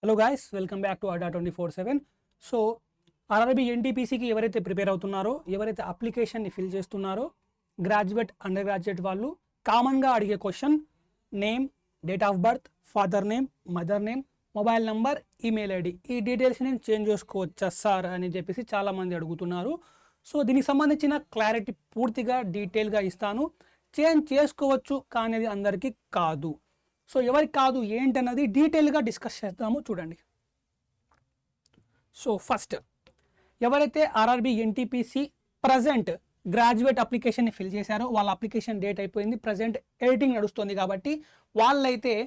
Hello guys, welcome back to Adda 24/7. So RRB ఎన్టీపీసీకి ఎవరైతే prepare అవుతున్నారో, ఎవరైతే అప్లికేషన్ని ఫిల్ చేస్తున్నారో, గ్రాడ్యుయేట్ అండర్ గ్రాడ్యుయేట్ వాళ్ళు కామన్గా అడిగే question name, date of birth, father name, mother name, mobile number, email ID, ఈ డీటెయిల్స్ నేను చేంజ్ చేసుకోవచ్చా సార్ అని చెప్పేసి చాలామంది అడుగుతున్నారు. సో దీనికి సంబంధించిన క్లారిటీ పూర్తిగా డీటెయిల్గా ఇస్తాను. చేంజ్ చేసుకోవచ్చు కానీ అది అందరికీ కాదు. సో ఎవరికి కాదు ఏంటన్నది డీటెయిల్గా డిస్కస్ చేద్దాము, చూడండి. సో ఫస్ట్, ఎవరైతే ఆర్ఆర్బీ ఎన్టీపీసీ ప్రజెంట్ గ్రాడ్యుయేట్ అప్లికేషన్ని ఫిల్ చేశారో వాళ్ళ అప్లికేషన్ డేట్ అయిపోయింది, ప్రజెంట్ ఎడిటింగ్ నడుస్తుంది కాబట్టి వాళ్ళైతే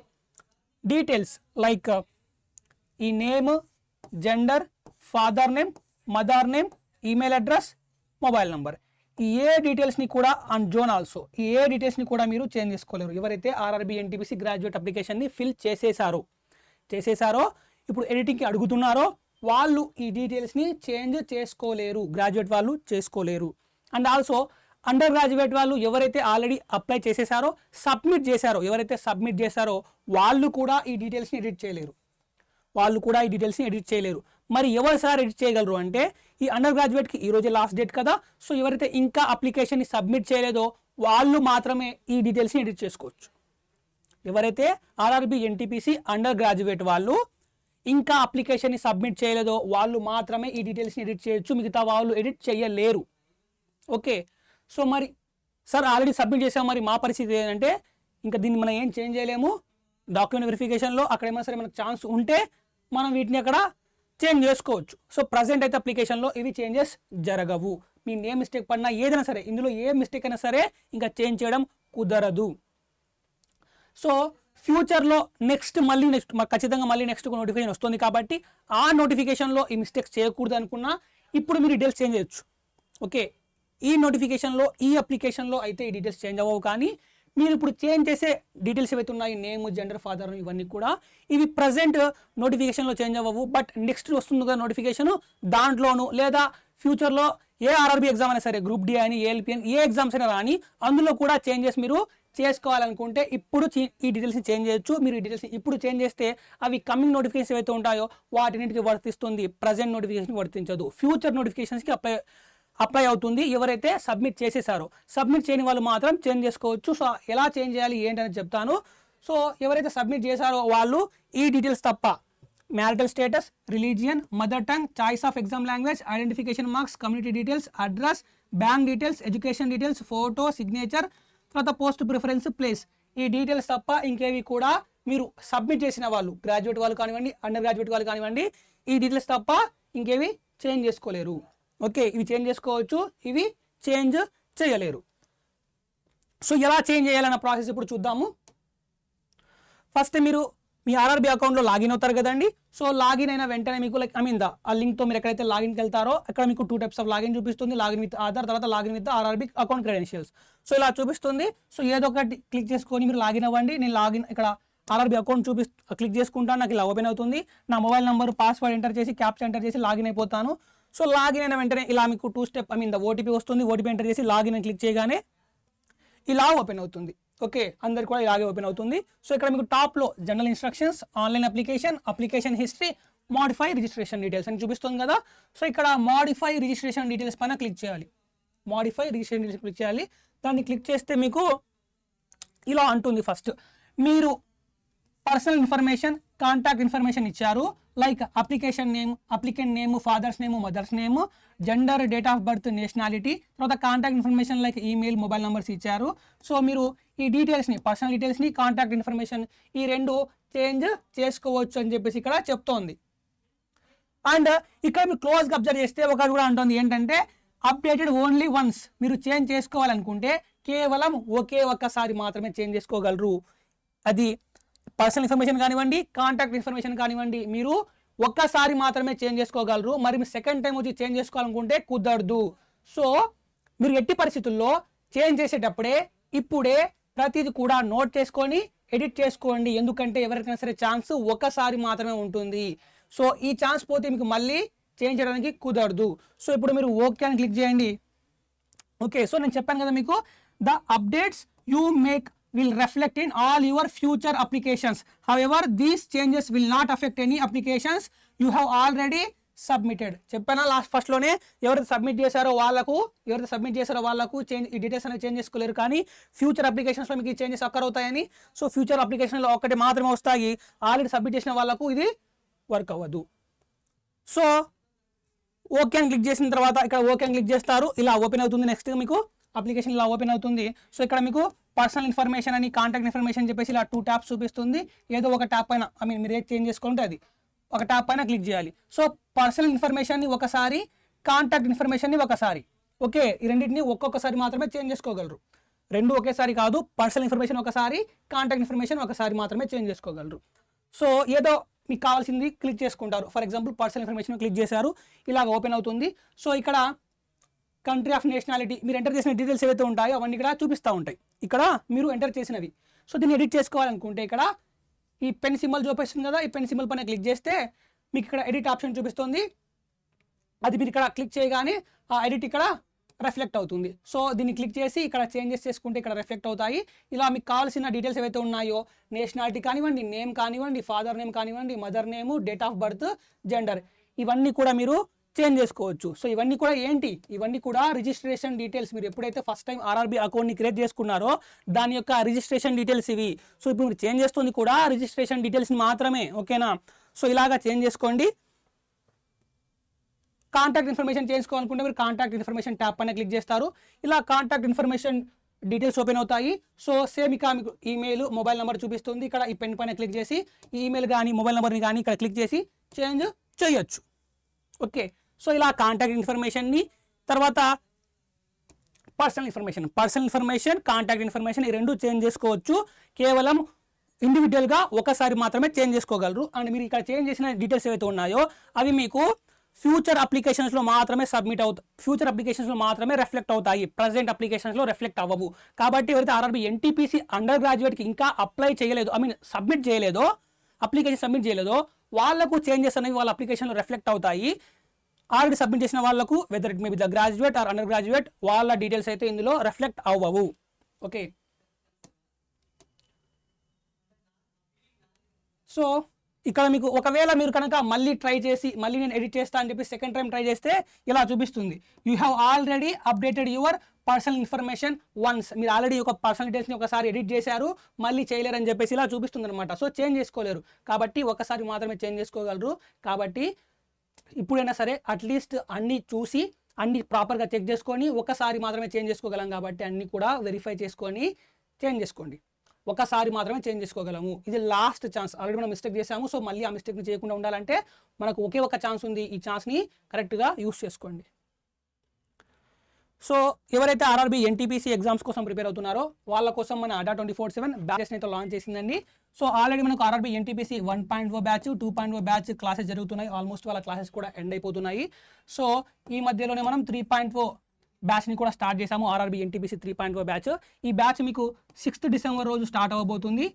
డీటెయిల్స్ లైక్ ఈ name, gender, father name, mother name, email address, mobile number, ఈ ఏ డీటెయిల్స్ని కూడా అండ్ జోన్ ఆల్సో ఈ ఏ డీటెయిల్స్ని కూడా మీరు చేంజ్ చేసుకోలేరు. ఎవరైతే ఆర్ఆర్బీ ఎన్టీపీసీ గ్రాడ్యుయేట్ అప్లికేషన్ని ఫిల్ చేసేసారో ఇప్పుడు ఎడిటింగ్కి అడుగుతున్నారో వాళ్ళు ఈ డీటెయిల్స్ని చేంజ్ చేసుకోలేరు, గ్రాడ్యుయేట్ వాళ్ళు చేసుకోలేరు. అండ్ ఆల్సో అండర్ గ్రాడ్యుయేట్ వాళ్ళు ఎవరైతే ఆల్రెడీ అప్లై చేసేసారో, ఎవరైతే సబ్మిట్ చేశారో వాళ్ళు కూడా ఈ డీటెయిల్స్ని ఎడిట్ చేయలేరు. మరి ఎవరు సార్ ఎడిట్ చేయగలరు అంటే, ఈ అండర్ గ్రాడ్యుయేట్కి ఈరోజే లాస్ట్ డేట్ కదా. సో ఎవరైతే ఇంకా అప్లికేషన్ని సబ్మిట్ చేయలేదో వాళ్ళు మాత్రమే ఈ డీటెయిల్స్ని ఎడిట్ చేసుకోవచ్చు. ఎవరైతే ఆర్ఆర్బీ ఎన్టీపీసీ అండర్ గ్రాడ్యుయేట్ వాళ్ళు ఇంకా అప్లికేషన్ని సబ్మిట్ చేయలేదో వాళ్ళు మాత్రమే ఈ డీటెయిల్స్ని ఎడిట్ చేయొచ్చు, మిగతా వాళ్ళు ఎడిట్ చేయలేరు. ఓకే, సో మరి సార్ ఆల్రెడీ సబ్మిట్ చేసాం, మరి మా పరిస్థితి ఏంటంటే ఇంకా దీన్ని మనం ఏం చేంజ్ చేయలేము. డాక్యుమెంట్ వెరిఫికేషన్లో అక్కడ ఏమైనా సరే మనకు ఛాన్స్ ఉంటే మనం వీటిని అక్కడ చేంజ్ చేసుకోవచ్చు. సో ప్రజెంట్ అయితే అప్లికేషన్లో ఇవి చేంజెస్ జరగవు. మీ నేమ్ మిస్టేక్ పడినా ఏదైనా సరే, ఇందులో ఏ మిస్టేక్ అయినా సరే ఇంకా చేంజ్ చేయడం కుదరదు. సో ఫ్యూచర్లో ఖచ్చితంగా మళ్ళీ నెక్స్ట్ నోటిఫికేషన్ వస్తుంది కాబట్టి ఆ నోటిఫికేషన్లో ఈ మిస్టేక్స్ చేయకూడదు అనుకున్నా ఇప్పుడు మీరు డీటెయిల్స్ చేంజ్ చేయొచ్చు. ఓకే, ఈ నోటిఫికేషన్లో ఈ అప్లికేషన్లో అయితే ఈ డీటెయిల్స్ చేంజ్ అవ్వవు, కానీ మీరు ఇప్పుడు చేంజ్ చేసే డీటెయిల్స్ ఏవైతే ఉన్నాయి, నేమ్, జెండర్, ఫాదర్, ఇవన్నీ కూడా ఇవి ప్రజెంట్ నోటిఫికేషన్లో చేంజ్ అవ్వవు. బట్ నెక్స్ట్ వస్తుంది కదా నోటిఫికేషన్, దాంట్లోనూ లేదా ఫ్యూచర్లో ఏ ఆర్ఆర్బీ ఎగ్జామ్ అయినా సరే, గ్రూప్ డి అని, ఏఎల్పి అని, ఏ ఎగ్జామ్స్ అయినా రాని అందులో కూడా చేంజెస్ మీరు చేసుకోవాలనుకుంటే ఇప్పుడు ఈ డీటెయిల్స్ని చేంజ్ చేయొచ్చు. మీరు ఈ డీటెయిల్స్ ఇప్పుడు చేంజ్ చేస్తే అవి కమింగ్ నోటిఫికేషన్స్ ఏవైతే ఉంటాయో వాటిన్నింటికి వర్తిస్తుంది, ప్రజెంట్ నోటిఫికేషన్కి వర్తించదు, ఫ్యూచర్ నోటిఫికేషన్స్కి అప్లై అవుతుంది. ఎవరైతే సబ్మిట్ చేసేసారో, సబ్మిట్ చేయని వాళ్ళు మాత్రం చేంజ్ చేసుకోవచ్చు. సో ఎలా చేంజ్ చేయాలి ఏంటని చెప్తాను. సో ఎవరైతే సబ్మిట్ చేశారో వాళ్ళు ఈ డీటెయిల్స్ తప్ప marital status, religion, mother tongue, choice of exam language, identification marks, community details, address, bank details, education details, photo, signature, తర్వాత పోస్ట్ ప్రిఫరెన్స్ ప్లేస్, ఈ డీటెయిల్స్ తప్ప ఇంకేవి కూడా మీరు సబ్మిట్ చేసిన వాళ్ళు, గ్రాడ్యుయేట్ వాళ్ళు కానివ్వండి, అండర్ గ్రాడ్యుయేట్ వాళ్ళు కానివ్వండి, ఈ డీటెయిల్స్ తప్ప ఇంకేవి చేంజ్ చేసుకోలేరు. ఓకే, ఇవి చేంజ్ చేసుకోవచ్చు, ఇవి చేంజ్ చేయలేరు. సో ఎలా చేంజ్ చేయాలన్న ప్రాసెస్ ఇప్పుడు చూద్దాము. ఫస్ట్ మీరు మీ ఆర్ఆర్బీ అకౌంట్లో లాగిన్ అవుతారు కదండి. సో లాగిన్ అయిన వెంటనే మీకు ఆ లింక్తో మీరు ఎక్కడైతే లాగిన్కి వెళ్తారో అక్కడ మీకు 2 టైప్స్ ఆఫ్ లాగిన్ చూపిస్తుంది. లాగిన్ విత్ ఆధార్, తర్వాత login with RRB account credentials. So ఇలా చూపిస్తుంది. సో ఏదో ఒకటి క్లిక్ చేసుకొని మీరు లాగిన్ అవ్వండి. నేను ఇక్కడ ఆర్ఆర్బీ అకౌంట్ క్లిక్ చేసుకుంటాను, నాకు ఇలా ఓపెన్ అవుతుంది. నా మొబైల్ నెంబర్, పాస్వర్డ్ ఎంటర్ చేసి, క్యాప్చా ఎంటర్ చేసి లాగిన్ అయిపోతాను. సో లాగిన్ అయిన వెంటనే ఇలా మీకు 2 స్టెప్ ఓటీపీ వస్తుంది. ఓటీపీ ఎంటర్ చేసి లాగిన్ అని క్లిక్ చేయగానే ఇలా ఓపెన్ అవుతుంది. ఓకే, అందరికి కూడా ఇలాగే ఓపెన్ అవుతుంది. సో ఇక్కడ మీకు టాప్లో general instructions, online application history, modify registration details అని చూపిస్తుంది కదా. సో ఇక్కడ మాడిఫై రిజిస్ట్రేషన్ డీటెయిల్స్ పైన క్లిక్ చేయాలి. దాన్ని క్లిక్ చేస్తే మీకు ఇలా అంటుంది. ఫస్ట్ మీరు పర్సనల్ ఇన్ఫర్మేషన్, కాంటాక్ట్ ఇన్ఫర్మేషన్ ఇచ్చారు, like applicant name, father's name, mother's name, gender, date of birth, nationality, తర్వాత contact information like email, mobile numbers ఇచ్చారు. సో మీరు ఈ డీటెయిల్స్ని, పర్సనల్ డీటెయిల్స్ని, కాంటాక్ట్ ఇన్ఫర్మేషన్ ఈ 2 చేంజ్ చేసుకోవచ్చు అని చెప్పేసి ఇక్కడ చెప్తోంది. అండ్ ఇక్కడ మీరు క్లోజ్గా అబ్జర్వ్ చేస్తే ఒకటి కూడా అంటుంది ఏంటంటే, అప్డేటెడ్ ఓన్లీ వన్స్. మీరు చేంజ్ చేసుకోవాలనుకుంటే కేవలం ఒక్కసారి మాత్రమే చేంజ్ చేసుకోగలరు. అది పర్సనల్ ఇన్ఫర్మేషన్ కానివ్వండి, కాంటాక్ట్ ఇన్ఫర్మేషన్ కానివ్వండి, మీరు ఒక్కసారి మాత్రమే చేంజ్ చేసుకోగలరు. మరి మీరు సెకండ్ టైం వచ్చి చేంజ్ చేసుకోవాలనుకుంటే కుదరదు. సో మీరు ఎట్టి పరిస్థితుల్లో చేంజ్ చేసేటప్పుడే ఇప్పుడే ప్రతిదీ కూడా నోట్ చేసుకొని ఎడిట్ చేసుకోండి. ఎందుకంటే ఎవరికైనా సరే ఛాన్స్ ఒక్కసారి మాత్రమే ఉంటుంది. సో ఈ ఛాన్స్ పోతే మీకు మళ్ళీ చేంజ్ చేయడానికి కుదరదు. సో ఇప్పుడు మీరు ఓకే అని క్లిక్ చేయండి. ఓకే, సో నేను చెప్పాను కదా మీకు, the updates you make will reflect in all your future applications. However, these changes will not affect any applications you have already submitted. చెప్పానా లాస్ట్ ఫస్ట్లోనే ఎవరైతే సబ్మిట్ చేశారో వాళ్ళకు చేంజ్ ఈ డీటెయిల్స్ అనేవి చేంజ్ చేసుకోలేరు, కానీ ఫ్యూచర్ అప్లికేషన్స్లో మీకు ఈ చేంజెస్ అక్కర్ అవుతాయని. సో ఫ్యూచర్ అప్లికేషన్లో ఒకటి మాత్రమే వస్తాయి, ఆల్రెడీ సబ్మిట్ చేసిన వాళ్ళకు ఇది వర్క్ అవ్వదు. సో ఓకే అని క్లిక్ చేసిన తర్వాత ఇక్కడ ఓకే అని క్లిక్ చేస్తారు, ఇలా ఓపెన్ అవుతుంది. నెక్స్ట్ మీకు అప్లికేషన్ ఇలా ఓపెన్ అవుతుంది. సో ఇక్కడ మీకు పర్సనల్ ఇన్ఫర్మేషన్ అని కాంటాక్ట్ ఇన్ఫర్మేషన్ చెప్పేసి ఇలా 2 ట్యాప్స్ చూపిస్తుంది. ఏదో ఒక ట్యాప్ పైన మీరు ఏది చేంజ్ చేసుకుంటే అది ఒక ట్యాప్ పైన క్లిక్ చేయాలి. సో పర్సనల్ ఇన్ఫర్మేషన్ని ఒకసారి, కాంటాక్ట్ ఇన్ఫర్మేషన్ని ఒకసారి, ఓకే, ఈ రెండింటిని ఒక్కొక్కసారి మాత్రమే చేంజ్ చేసుకోగలరు. రెండు ఒకేసారి కాదు, పర్సనల్ ఇన్ఫర్మేషన్ ఒకసారి, కాంటాక్ట్ ఇన్ఫర్మేషన్ ఒకసారి మాత్రమే చేంజ్ చేసుకోగలరు. సో ఏదో మీకు కావాల్సింది క్లిక్ చేసుకుంటారు. For example personal information click చేశారు, ఇలాగ ఓపెన్ అవుతుంది. సో ఇక్కడ కంట్రీ ఆఫ్ నేషనాలిటీ మీరు ఎంటర్ చేసిన డీటెయిల్స్ ఏవైతే ఉంటాయో అవన్నీ ఇక్కడ చూపిస్తూ ఉంటాయి. ఇక్కడ మీరు ఎంటర్ చేసినవి. సో దీన్ని ఎడిట్ చేసుకోవాలనుకుంటే ఇక్కడ ఈ పెన్ సింబల్ చూపిస్తుంది కదా, ఈ పెన్ సింబల్ పైన క్లిక్ చేస్తే మీకు ఇక్కడ ఎడిట్ ఆప్షన్ చూపిస్తుంది. అది మీరు ఇక్కడ క్లిక్ చేయగానే ఆ ఎడిట్ ఇక్కడ రిఫ్లెక్ట్ అవుతుంది. సో దీన్ని క్లిక్ చేసి ఇక్కడ చేంజెస్ చేసుకుంటే ఇక్కడ రిఫ్లెక్ట్ అవుతాయి. ఇలా మీకు కావాల్సిన డీటెయిల్స్ ఏవైతే ఉన్నాయో, నేషనాలిటీ కానివ్వండి, నేమ్ కానివ్వండి, ఫాదర్ నేమ్ కానివ్వండి, mother name, date of birth, gender, ఇవన్నీ కూడా మీరు చేంజ్ చేసుకోవచ్చు. సో ఇవన్నీ కూడా ఏంటి, ఇవన్నీ కూడా రిజిస్ట్రేషన్ డీటెయిల్స్. మీరు ఎప్పుడైతే ఫస్ట్ టైం ఆర్ఆర్బీ అకౌంట్ని క్రియేట్ చేసుకున్నారో దాని యొక్క రిజిస్ట్రేషన్ డీటెయిల్స్ ఇవి. సో ఇప్పుడు మీరు చేంజ్ చేస్తుంది కూడా రిజిస్ట్రేషన్ డీటెయిల్స్ని మాత్రమే, ఓకేనా. సో ఇలాగా చేంజ్ చేసుకోండి. కాంటాక్ట్ ఇన్ఫర్మేషన్ చేసుకోవాలనుకుంటే మీరు కాంటాక్ట్ ఇన్ఫర్మేషన్ ట్యాప్ పైన క్లిక్ చేస్తారు, ఇలా కాంటాక్ట్ ఇన్ఫర్మేషన్ డీటెయిల్స్ ఓపెన్ అవుతాయి. సో సేమ్ ఇక మీకు ఈమెయిల్, మొబైల్ నెంబర్ చూపిస్తుంది. ఇక్కడ ఈ పెన్ పైన క్లిక్ చేసి ఈ ఈమెయిల్ కానీ మొబైల్ నెంబర్ని కానీ ఇక్కడ క్లిక్ చేసి చేంజ్ చేయొచ్చు, ఓకే. సో ఇలా కాంటాక్ట్ ఇన్ఫర్మేషన్ని, తర్వాత పర్సనల్ ఇన్ఫర్మేషన్, కాంటాక్ట్ ఇన్ఫర్మేషన్ ఈ రెండు చేంజ్ చేసుకోవచ్చు. కేవలం ఇండివిజువల్గా ఒకసారి మాత్రమే చేంజ్ చేసుకోగలరు. అండ్ మీరు ఇక్కడ చేంజ్ చేసిన డీటెయిల్స్ ఏవైతే ఉన్నాయో అవి మీకు ఫ్యూచర్ అప్లికేషన్స్లో మాత్రమే ఫ్యూచర్ అప్లికేషన్స్లో మాత్రమే రిఫ్లెక్ట్ అవుతాయి, ప్రజెంట్ అప్లికేషన్స్లో రిఫ్లెక్ట్ అవ్వవు. కాబట్టి ఎవరైతే ఆర్ఆర్బీ ఎన్టీపీసీ అండర్ గ్రాడ్యుయేట్కి ఇంకా అప్లై చేయలేదో, సబ్మిట్ చేయలేదో, అప్లికేషన్ సబ్మిట్ చేయలేదో వాళ్ళకు చేంజెస్ అనేవి వాళ్ళ అప్లికేషన్లో రిఫ్లెక్ట్ అవుతాయి. ఆల్రెడీ సబ్మిట్ చేసిన వాళ్ళకు whether it may be the graduate or under graduate వాళ్ళ డీటెయిల్స్ అయితే ఇందులో రిఫ్లెక్ట్ అవ్వవు, ఓకే. సో ఇక్కడ మీకు ఒకవేళ మీరు కనుక మళ్ళీ ట్రై చేసి మళ్ళీ నేను ఎడిట్ చేస్తా అని చెప్పి సెకండ్ టైం ట్రై చేస్తే ఇలా చూపిస్తుంది, you have already updated your personal information once. మీరు ఆల్రెడీ ఒక పర్సనల్ డీటెయిల్స్ని ఒకసారి ఎడిట్ చేశారు, మళ్ళీ చేయలేరని చెప్పేసి ఇలా చూపిస్తుంది అనమాట. సో చేంజ్ చేసుకోలేరు, కాబట్టి ఒకసారి మాత్రమే చేంజ్ చేసుకోగలరు. కాబట్టి ఇప్పుడైనా సరే అట్లీస్ట్ అన్నీ చూసి అన్ని ప్రాపర్గా చెక్ చేసుకొని ఒకసారి మాత్రమే చేంజ్ చేసుకోగలం. కాబట్టి అన్నీ కూడా వెరిఫై చేసుకొని చేంజ్ చేసుకోండి. ఒకసారి మాత్రమే చేంజ్ చేసుకోగలము, ఇది లాస్ట్ ఛాన్స్. ఆల్రెడీ మనం మిస్టేక్ చేసాము, సో మళ్ళీ ఆ మిస్టేక్ని చేయకుండా ఉండాలంటే మనకు ఒకే ఒక ఛాన్స్ ఉంది, ఈ ఛాన్స్ని కరెక్ట్గా యూస్ చేసుకోండి. సో ఎవరైతే ఆర్ఆర్బీ ఎన్టీపీసీ ఎగ్జామ్స్ కోసం ప్రిపేర్ అవుతున్నారో వాళ్ళ కోసం మన అడా 24/7 బ్యాచెస్ని అయితే లాంచ్ చేసిందండి. సో ఆల్రెడీ మనకు RRB NTPC 1.0 batch, 2.0 batch classes జరుగుతున్నాయి. ఆల్మోస్ట్ వాళ్ళ క్లాసెస్ కూడా ఎండ్ అయిపోతున్నాయి. సో ఈ మధ్యలోనే మనం 3.0 బ్యాచ్ని కూడా స్టార్ట్ చేసాము, ఆర్ఆర్బీ ఎన్టీపీసీ 3.0 బ్యాచ్. ఈ బ్యాచ్ మీకు 6th డిసెంబర్ రోజు స్టార్ట్ అవ్వబోతుంది.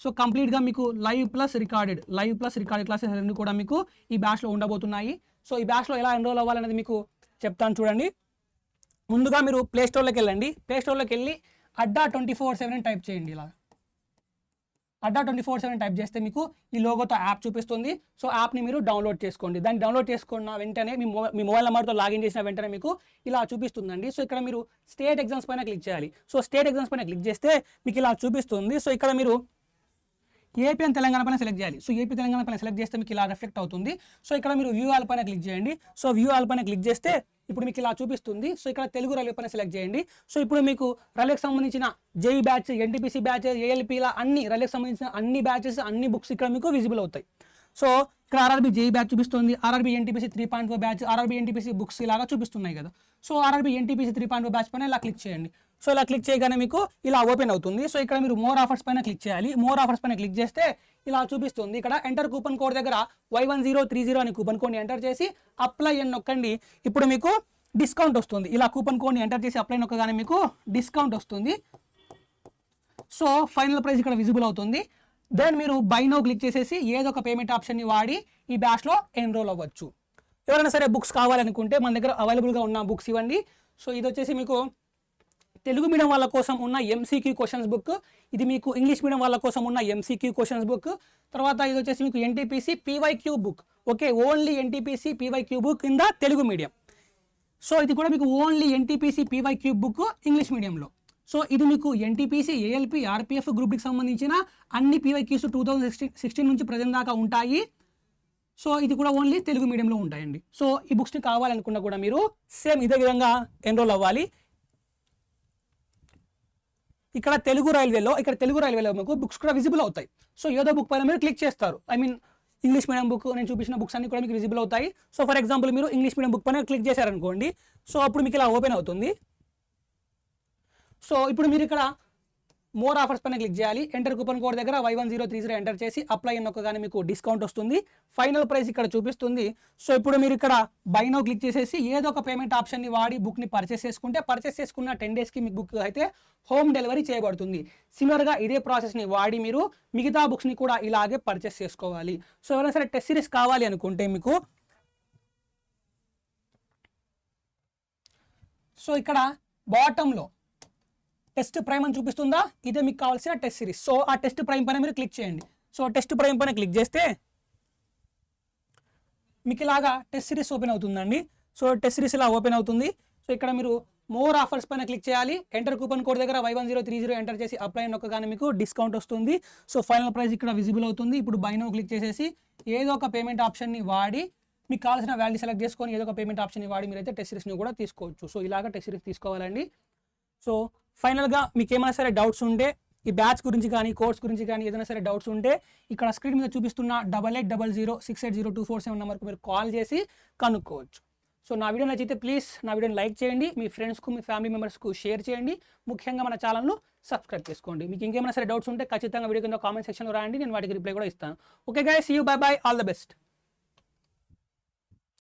సో కంప్లీట్గా మీకు లైవ్ ప్లస్ రికార్డెడ్ క్లాసెస్ రెండు కూడా మీకు ఈ బ్యాచ్లో ఉండబోతున్నాయి. సో ఈ బ్యాచ్లో ఎలా ఎన్రోల్ అవ్వాలనేది మీకు చెప్తాను చూడండి. ముందుగా మీరు ప్లేస్టోర్లోకి వెళ్ళండి. ప్లేస్టోర్లోకి వెళ్ళి అడ్డా 24/7 టైప్ చేయండి. ఇలా అడ్డా 24/7 టైప్ చేస్తే మీకు ఈ లోగోతో యాప్ చూపిస్తుంది. సో యాప్ని మీరు డౌన్లోడ్ చేసుకోండి. దాన్ని డౌన్లోడ్ చేసుకున్న వెంటనే మీ మొబైల్ నెంబర్తో లాగిన్ చేసిన వెంటనే మీకు ఇలా చూపిస్తుందండి. సో ఇక్కడ మీరు స్టేట్ ఎగ్జామ్స్ పైన క్లిక్ చేయాలి. సో స్టేట్ ఎగ్జామ్స్ పైన క్లిక్ చేస్తే మీకు ఇలా చూపిస్తుంది. సో ఇక్కడ మీరు ఏపీ అండ్ తెలంగాణ పైన సెలెక్ట్ చేయాలి. సో ఏపీ తెలంగాణ పైన సెలెక్ట్ చేస్తే మీకు ఇలా రిఫ్లెక్ట్ అవుతుంది. సో ఇక్కడ మీరు వ్యూ ఆల్ పైన క్లిక్ చేయండి. సో వ్యూ ఆల్ పైన క్లిక్ చేస్తే ఇప్పుడు మీకు ఇలా చూపిస్తుంది. సో ఇక్కడ తెలుగు రైల్వే పైన సెలెక్ట్ చేయండి. సో ఇప్పుడు మీకు రైల్వేకి సంబంధించిన జేఈ బ్యాచ్, ఎన్టీపీసీ బ్యాచ్, ఏఎల్పీలా అన్ని రైల్వేకి సంబంధించిన అన్ని బ్యాచెస్, అన్ని బుక్స్ ఇక్కడ మీకు విజిబుల్ అవుతాయి. సో ఇక్కడ ఆర్ఆర్బీ జేఈ బ్యాచ్ చూపిస్తుంది, RRB NTPC 3.0 batch, RRB NTPC books ఇలాగా చూపిస్తున్నాయి కదా. సో ఆర్ఆర్బీ ఎన్టీపీసీ 3.0 బ్యాచ్ పైన ఇలా క్లిక్ చేయండి. సో ఇలా క్లిక్ చేయగానే మీకు ఇలా ఓపెన్ అవుతుంది. సో ఇక్కడ మీరు మోర్ ఆఫర్స్ పైన క్లిక్ చేయాలి. మోర్ ఆఫర్స్ పైన క్లిక్ చేస్తే ఇలా చూపిస్తుంది. ఇక్కడ ఎంటర్ కూపన్ కోడ్ దగ్గర Y1030 అని కూపన్ కోడ్ని ఎంటర్ చేసి అప్లై అని నొక్కండి. ఇప్పుడు మీకు డిస్కౌంట్ వస్తుంది. ఇలా కూపన్ కోడ్ని ఎంటర్ చేసి అప్లై నొక్కగానే మీకు డిస్కౌంట్ వస్తుంది. సో ఫైనల్ ప్రైస్ ఇక్కడ విజిబుల్ అవుతుంది. దెన్ మీరు బై నో క్లిక్ చేసేసి ఏదో ఒక పేమెంట్ ఆప్షన్ని వాడి ఈ బ్యాచ్లో ఎన్రోల్ అవ్వచ్చు. ఎవరైనా సరే బుక్స్ కావాలనుకుంటే మన దగ్గర అవైలబుల్గా ఉన్న బుక్స్ ఇవ్వండి. సో ఇది వచ్చేసి మీకు తెలుగు మీడియం వాళ్ళ కోసం ఉన్న ఎంసీక్యూ క్వశ్చన్స్ బుక్, ఇది మీకు ఇంగ్లీష్ మీడియం వాళ్ళ కోసం ఉన్న ఎంసీక్యూ క్వశ్చన్స్ బుక్. తర్వాత ఇది వచ్చేసి మీకు NTPC PYQ book. Okay, only NTPC PYQ book in the Telugu medium. So ఇది కూడా మీకు only NTPC PYQ book English మీడియంలో. సో ఇది మీకు ఎన్టీపీసీ, ఏఎల్పీ, ఆర్పీఎఫ్ గ్రూప్ డికి సంబంధించిన అన్ని పీవైక్యూస్ 2016 నుంచి ప్రజెంట్ దాకా ఉంటాయి. సో ఇది కూడా ఓన్లీ తెలుగు మీడియంలో ఉంటాయండి. సో ఈ బుక్స్ని కావాలనుకున్నా కూడా మీరు సేమ్ ఇదే విధంగా ఎన్రోల్ అవ్వాలి. ఇక్కడ తెలుగు రైల్వేలో మీకు బుక్స్ కూడా విజిబుల్ అవుతాయి. సో ఏదో బుక్ పైన మీరు క్లిక్ చేస్తారు. I mean English medium book, నేను చూపించిన బుక్స్ అన్ని కూడా మీకు విజిబుల్ అవుతాయి. సో ఫర్ ఎగ్జాంపుల్ మీరు ఇంగ్లీష్ మీడియం బుక్ పైన క్లిక్ చేశారనుకోండి, సో అప్పుడు మీకు ఇలా ఓపెన్ అవుతుంది. సో ఇప్పుడు మీరు ఇక్కడ మోర్ ఆఫర్స్ పైన క్లిక్ చేయాలి. ఎంటర్ కూపన్ కోడ్ దగ్గర Y1030 ఎంటర్ చేసి అప్లై నొక్కగానే మీకు డిస్కౌంట్ వస్తుంది. ఫైనల్ ప్రైస్ ఇక్కడ చూపిస్తుంది. సో ఇప్పుడు మీరు ఇక్కడ బై నౌ క్లిక్ చేసేసి ఏదో ఒక పేమెంట్ ఆప్షన్ని వాడి బుక్ని పర్చేస్ చేసుకుంటే, పర్చేస్ చేసుకున్న 10 డేస్కి మీకు బుక్ అయితే హోమ్ డెలివరీ చేయబడుతుంది. సిమిలర్గా ఇదే ప్రాసెస్ని వాడి మీరు మిగతా బుక్స్ని కూడా ఇలాగే పర్చేస్ చేసుకోవాలి. సో ఎవరైనా సరే టెస్ట్ సిరీస్ కావాలి అనుకుంటే మీకు సో ఇక్కడ బాటంలో టెస్ట్ ప్రైమ్ అని చూపిస్తుందా, ఇదే మీకు కావాల్సిన టెస్ట్ సిరీస్. సో ఆ టెస్ట్ ప్రైమ్ పైన మీరు క్లిక్ చేయండి. సో టెస్ట్ ప్రైమ్ పైన క్లిక్ చేస్తే మీకు ఇలాగా టెస్ట్ సిరీస్ ఓపెన్ అవుతుందండి. సో టెస్ట్ సిరీస్ ఇలా ఓపెన్ అవుతుంది. సో ఇక్కడ మీరు మోర్ ఆఫర్స్ పైన క్లిక్ చేయాలి. ఎంటర్ కూపన్ కోడ్ దగ్గర Y1030 ఎంటర్ చేసి అప్లై నొక్కగానే మీకు డిస్కౌంట్ వస్తుంది. సో ఫైనల్ ప్రైస్ ఇక్కడ విజిబుల్ అవుతుంది. ఇప్పుడు బై నౌ క్లిక్ చేసేసి ఏదో ఒక పేమెంట్ ఆప్షన్ని వాడి మీకు కావాల్సిన వాల్యూ సెలెక్ట్ చేసుకొని ఏదో ఒక పేమెంట్ ఆప్షన్ని వాడి మీరైతే టెస్ట్ సిరీస్ని కూడా తీసుకోవచ్చు. సో ఇలాగ టెస్ట్ సిరీస్ తీసుకోవాలండి. సో ఫైనల్గా మీకు ఏమైనా సరే డౌట్స్ ఉంటే, ఈ బ్యాచ్ గురించి కానీ కోర్స్ గురించి కానీ ఏదైనా సరే డౌట్స్ ఉంటే ఇక్కడ స్క్రీన్ మీద చూపిస్తున్న 8800680247 నెంబర్కి మీరు కాల్ చేసి కనుక్కోవచ్చు. సో నా వీడియో నచ్చితే ప్లీజ్ నా వీడియోని లైక్ చేయండి, మీ ఫ్రెండ్స్కు, మీ ఫ్యామిలీ మెంబర్స్కు షేర్ చేయండి, ముఖ్యంగా మన ఛానల్ను సబ్స్క్రైబ్ చేసుకోండి. మీకు ఇంకేమైనా సరే డౌట్స్ ఉంటే ఖచ్చితంగా వీడియో కింద కామెంట్ సెక్షన్లో రాయండి, నేను వాటికి రిప్లై కూడా ఇస్తాను. Okay guys, see you, bye bye, all the best.